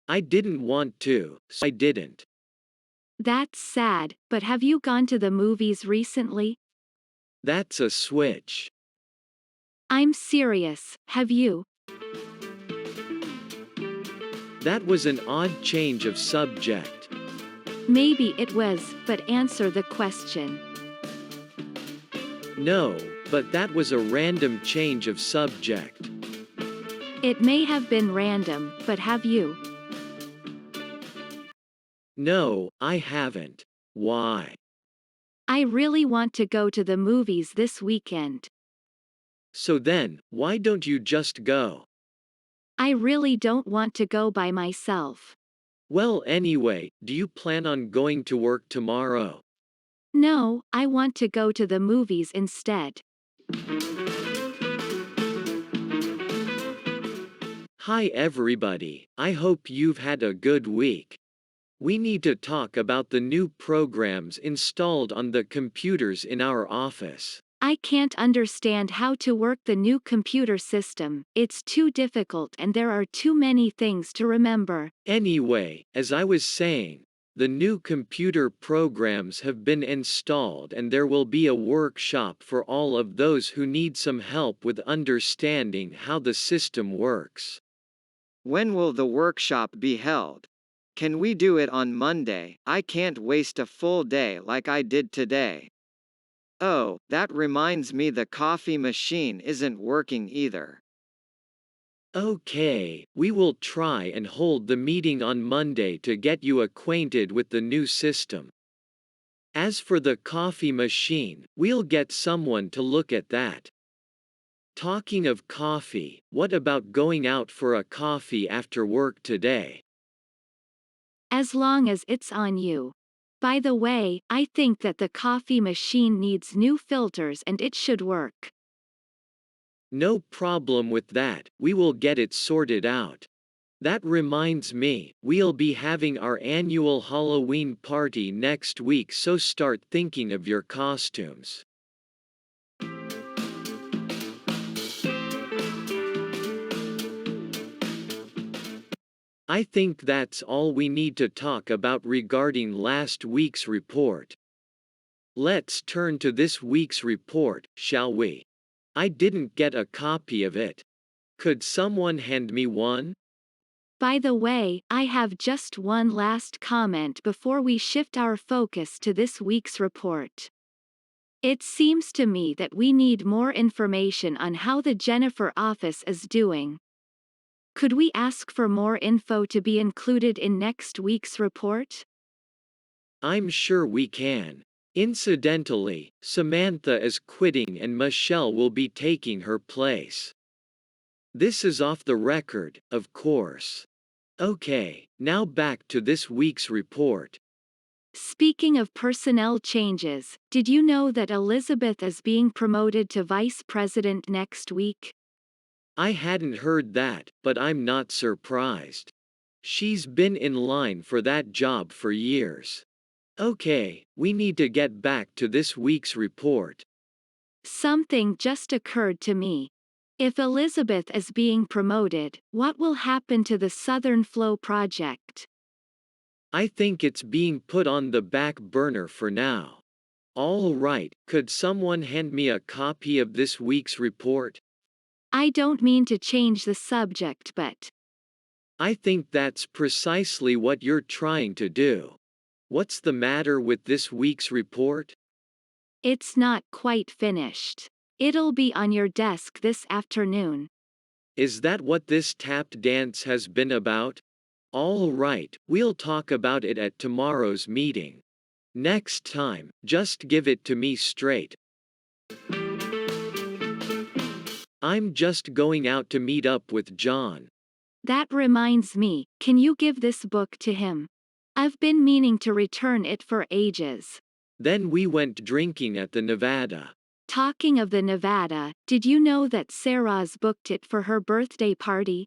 I didn't want to, so I didn't. That's sad, but have you gone to the movies recently? That's a switch. I'm serious, have you? That was an odd change of subject. Maybe it was, but answer the question. No, but that was a random change of subject. It may have been random, but have you? No, I haven't. Why? I really want to go to the movies this weekend. So then, why don't you just go? I really don't want to go by myself. Well, anyway, do you plan on going to work tomorrow? No, I want to go to the movies instead. Hi everybody, I hope you've had a good week. We need to talk about the new programs installed on the computers in our office. I can't understand how to work the new computer system, it's too difficult and there are too many things to remember. Anyway, as I was saying, the new computer programs have been installed and there will be a workshop for all of those who need some help with understanding how the system works. When will the workshop be held? Can we do it on Monday? I can't waste a full day like I did today. Oh, that reminds me the coffee machine isn't working either. Okay, we will try and hold the meeting on Monday to get you acquainted with the new system. As for the coffee machine, we'll get someone to look at that. Talking of coffee, what about going out for a coffee after work today? As long as it's on you. By the way, I think that the coffee machine needs new filters and it should work. No problem with that, we will get it sorted out. That reminds me, we'll be having our annual Halloween party next week, so start thinking of your costumes. I think that's all we need to talk about regarding last week's report. Let's turn to this week's report, shall we? I didn't get a copy of it. Could someone hand me one? By the way, I have just one last comment before we shift our focus to this week's report. It seems to me that we need more information on how the Jennifer office is doing. Could we ask for more info to be included in next week's report? I'm sure we can. Incidentally, Samantha is quitting and Michelle will be taking her place. This is off the record, of course. Okay, now back to this week's report. Speaking of personnel changes, did you know that Elizabeth is being promoted to vice president next week? I hadn't heard that, but I'm not surprised. She's been in line for that job for years. Okay, we need to get back to this week's report. Something just occurred to me. If Elizabeth is being promoted, what will happen to the Southern Flow project? I think it's being put on the back burner for now. All right, could someone hand me a copy of this week's report? I don't mean to change the subject, but I think that's precisely what you're trying to do. What's the matter with this week's report? it's not quite finished. It'll be on your desk this afternoon. Is that what this tap dance has been about? All right, we'll talk about it at tomorrow's meeting. Next time, just give it to me straight. I'm just going out to meet up with John. That reminds me, can you give this book to him? I've been meaning to return it for ages. Then we went drinking at the Nevada. Talking of the Nevada, did you know that Sarah's booked it for her birthday party?